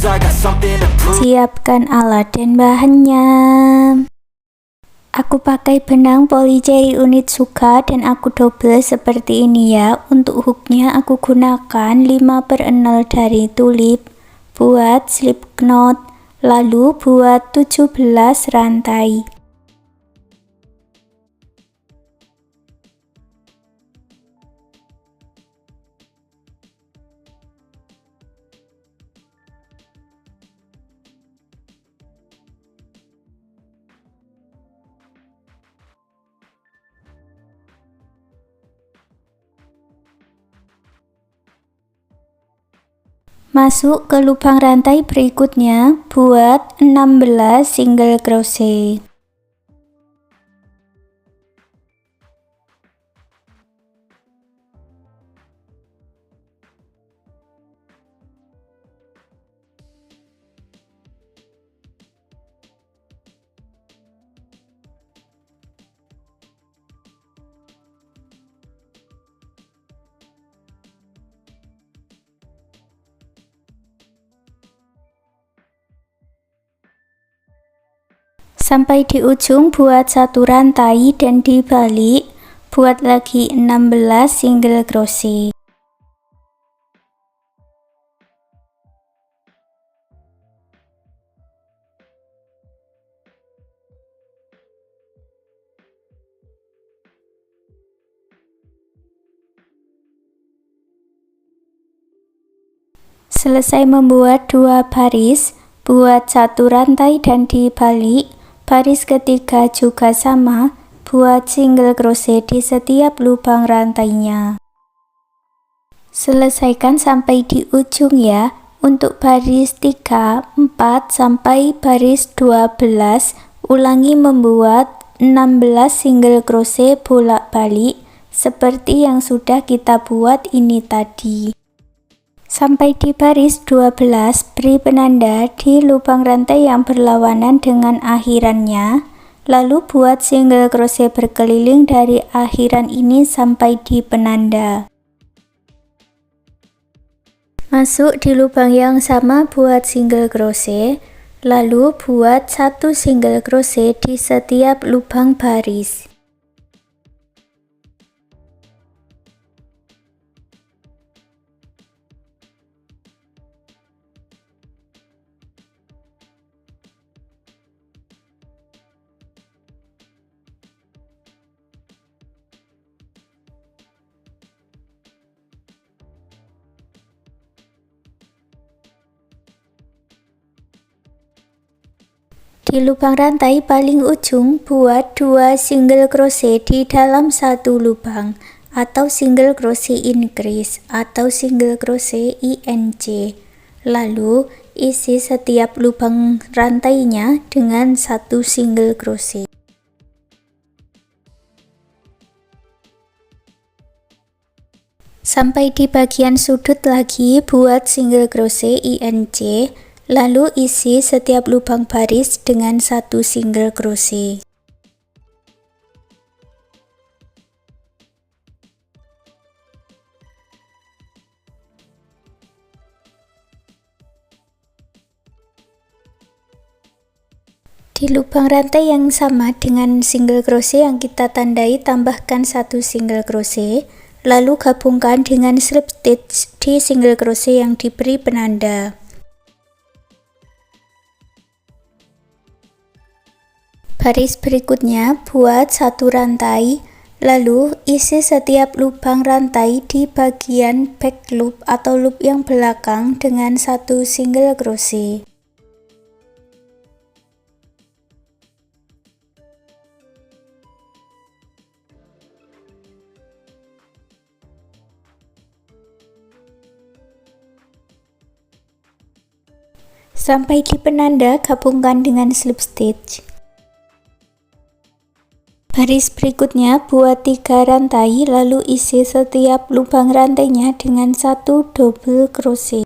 'cause I got something to prove. Siapkan alat dan bahannya. Aku pakai benang polycherry unit Suka dan aku double seperti ini ya. Untuk hooknya aku gunakan 5/6 dari tulip buat slip knot, lalu buat 17 rantai. Masuk ke lubang rantai berikutnya, buat 16 single crochet. Sampai di ujung buat satu rantai dan dibalik, buat lagi 16 single crochet. Selesai membuat 2 baris, buat satu rantai dan dibalik. Baris ketiga juga sama, buat single crochet di setiap lubang rantainya. Selesaikan sampai di ujung ya. Untuk baris 3, 4 sampai baris 12, ulangi membuat 16 single crochet bolak-balik seperti yang sudah kita buat ini tadi. Sampai di baris 12, beri penanda di lubang rantai yang berlawanan dengan akhirannya, lalu buat single crochet berkeliling dari akhiran ini sampai di penanda. Masuk di lubang yang sama buat single crochet, lalu buat satu single crochet di setiap lubang baris. Di lubang rantai paling ujung, buat 2 single crochet di dalam satu lubang, atau single crochet increase, atau single crochet INC. Lalu, isi setiap lubang rantainya dengan satu single crochet. Sampai di bagian sudut lagi, buat single crochet INC. Lalu isi setiap lubang baris dengan satu single crochet. Di lubang rantai yang sama dengan single crochet yang kita tandai, tambahkan satu single crochet, lalu gabungkan dengan slip stitch di single crochet yang diberi penanda. Baris berikutnya buat satu rantai, lalu isi setiap lubang rantai di bagian back loop atau loop yang belakang dengan satu single crochet. Sampai di penanda, gabungkan dengan slip stitch. Baris berikutnya buat 3 rantai, lalu isi setiap lubang rantainya dengan satu double crochet.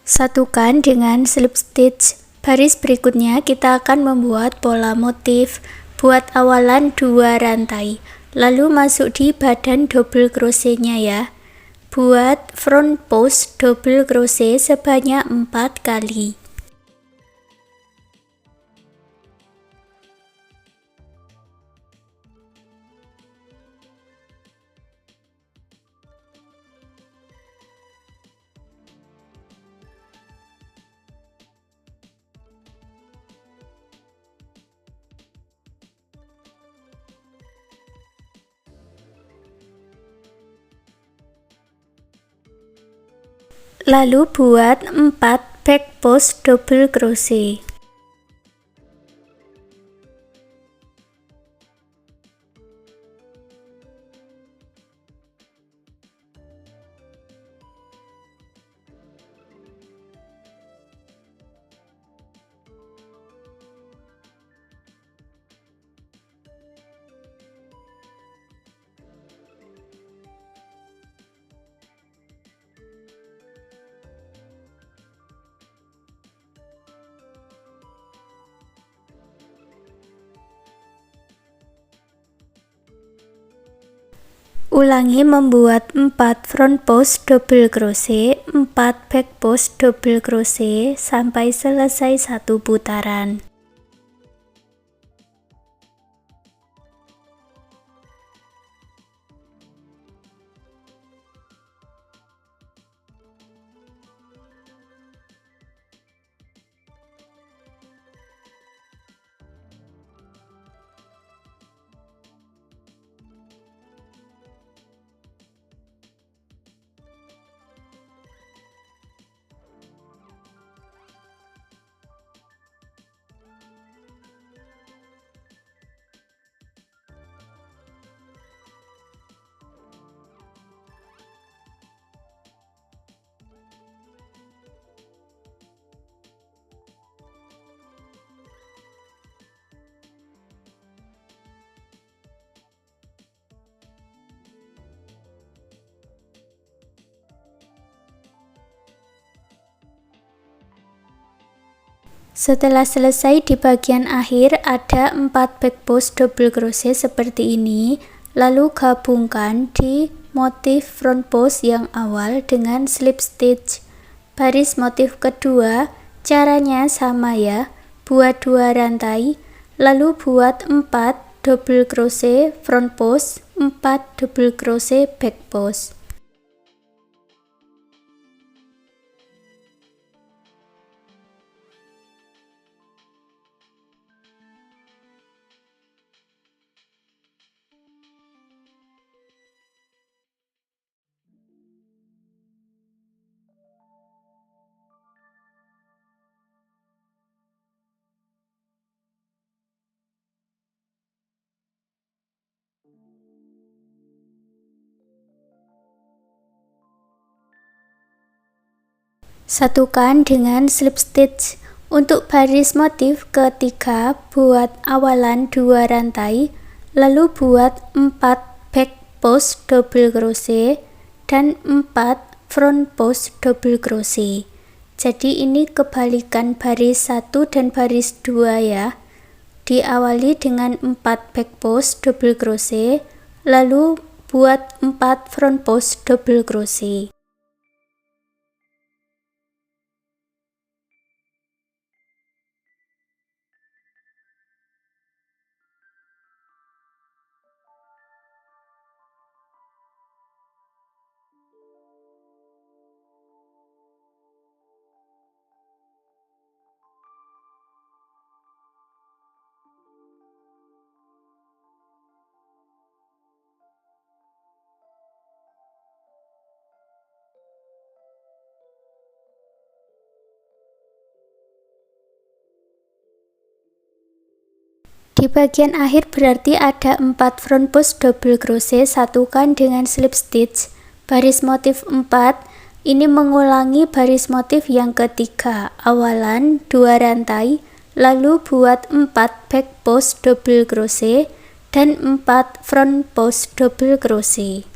Satukan dengan slip stitch. Baris berikutnya kita akan membuat pola motif. Buat awalan 2 rantai, lalu masuk di badan double crochetnya ya. Buat front post double crochet sebanyak 4 kali. Lalu buat 4 back post double crochet. Ulangi membuat 4 front post double crochet, 4 back post double crochet sampai selesai satu putaran. Setelah selesai di bagian akhir ada 4 back post double crochet seperti ini, lalu gabungkan di motif front post yang awal dengan slip stitch. Baris motif kedua caranya sama ya, buat 2 rantai, lalu buat 4 double crochet front post, 4 double crochet back post. Satukan dengan slip stitch. Untuk baris motif ketiga buat awalan 2 rantai, lalu buat 4 back post double crochet dan 4 front post double crochet. Jadi ini kebalikan baris 1 dan baris 2 ya. Diawali dengan 4 back post double crochet, lalu buat 4 front post double crochet. Di bagian akhir berarti ada 4 front post double crochet, satukan dengan slip stitch. Baris motif 4 ini mengulangi baris motif yang ketiga, awalan 2 rantai, lalu buat 4 back post double crochet dan 4 front post double crochet.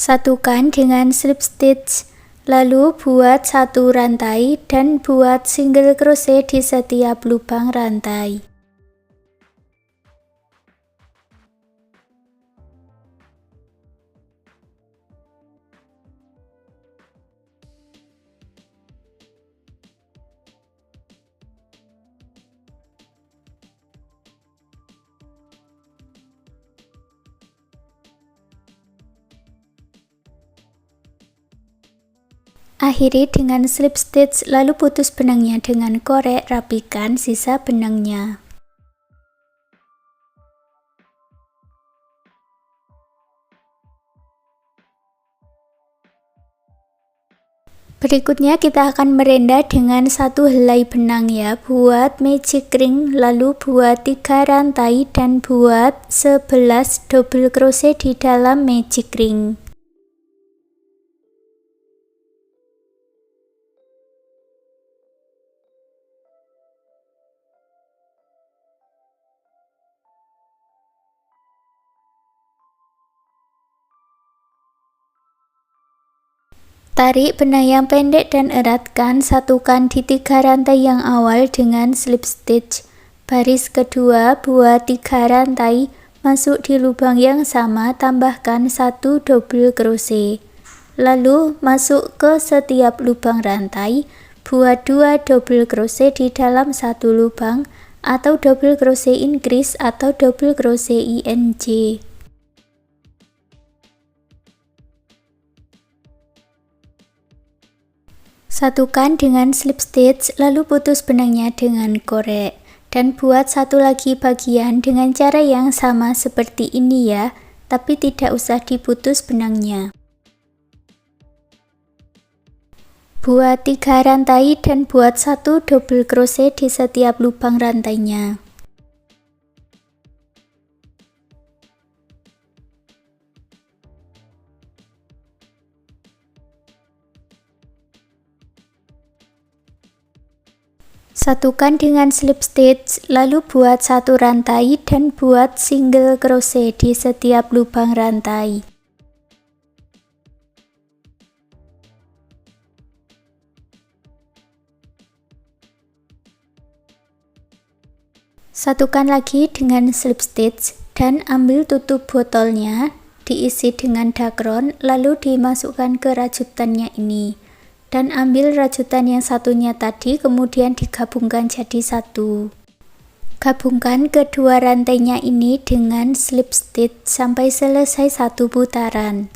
Satukan dengan slip stitch, lalu buat satu rantai dan buat single crochet di setiap lubang rantai. Akhiri dengan slip stitch, lalu putus benangnya dengan korek, rapikan sisa benangnya. Berikutnya kita akan merenda dengan satu helai benang ya. Buat magic ring, lalu buat 3 rantai dan buat 11 double crochet di dalam magic ring. Tarik benang yang pendek dan eratkan, satukan di 3 rantai yang awal dengan slip stitch. Baris kedua buat 3 rantai, masuk di lubang yang sama, tambahkan 1 double crochet. Lalu masuk ke setiap lubang rantai, buat 2 double crochet di dalam satu lubang, atau double crochet increase atau double crochet INC. Satukan dengan slip stitch, lalu putus benangnya dengan korek. Dan buat satu lagi bagian dengan cara yang sama seperti ini ya, tapi tidak usah diputus benangnya. Buat 3 rantai dan buat 1 double crochet di setiap lubang rantainya. Satukan dengan slip stitch, lalu buat satu rantai dan buat single crochet di setiap lubang rantai. Satukan lagi dengan slip stitch dan ambil tutup botolnya, diisi dengan dakron, lalu dimasukkan ke rajutannya ini. Dan ambil rajutan yang satunya tadi, kemudian digabungkan jadi satu. Gabungkan kedua rantainya ini dengan slip stitch sampai selesai satu putaran.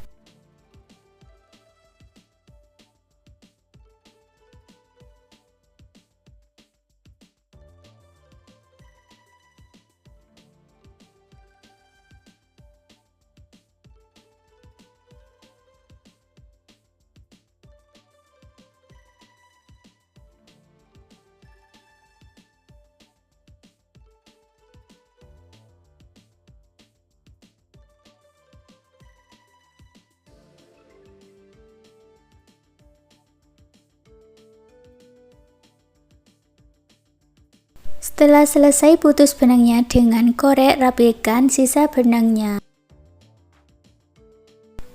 Setelah selesai, putus benangnya dengan korek, rapikan sisa benangnya.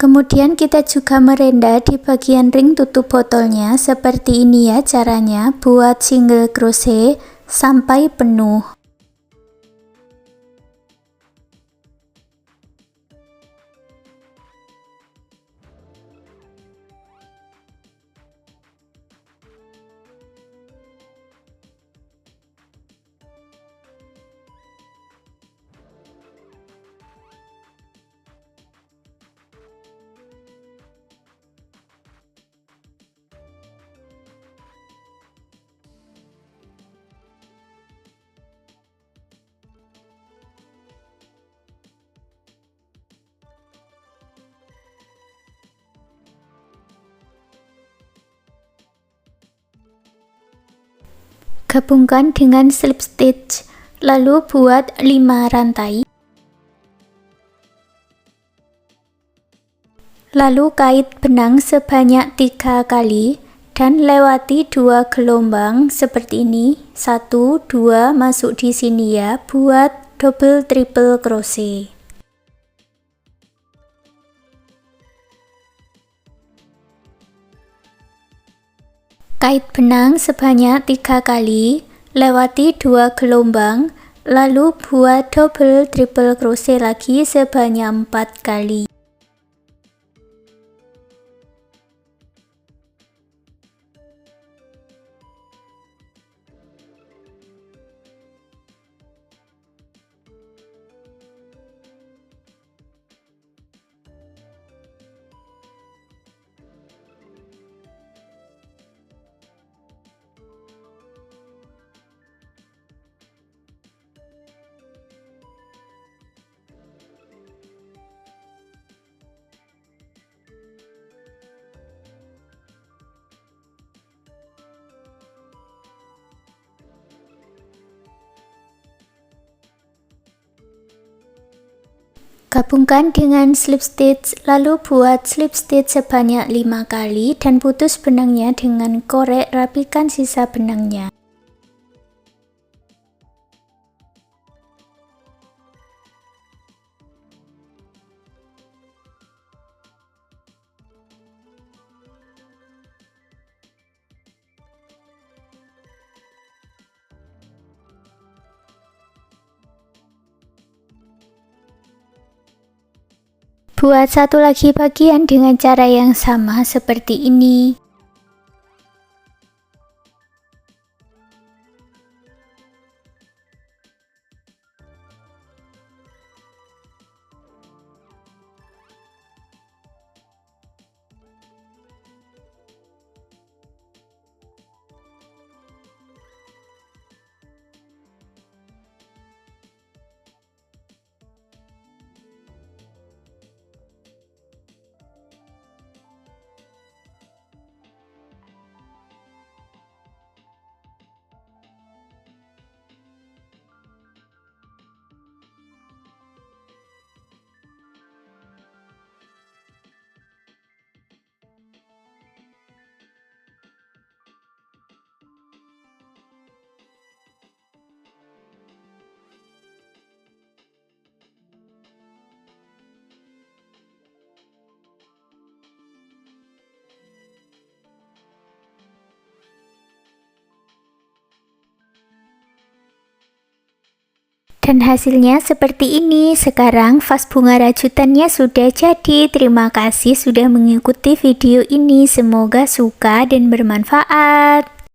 Kemudian kita juga merenda di bagian ring tutup botolnya, seperti ini ya caranya. Buat single crochet sampai penuh. Gabungkan dengan slip stitch, lalu buat 5 rantai. Lalu kait benang sebanyak 3 kali dan lewati 2 gelombang seperti ini. 1, 2, masuk di sini ya, buat double triple crochet. Kait benang sebanyak 3 kali, lewati 2 gelombang, lalu buat double triple crochet lagi sebanyak 4 kali. Gabungkan dengan slip stitch, lalu buat slip stitch sebanyak 5 kali dan putus benangnya dengan korek, rapikan sisa benangnya. Buat satu lagi bagian dengan cara yang sama seperti ini. Dan hasilnya seperti ini. Sekarang vas bunga rajutannya sudah jadi. Terima kasih sudah mengikuti video ini. Semoga suka dan bermanfaat.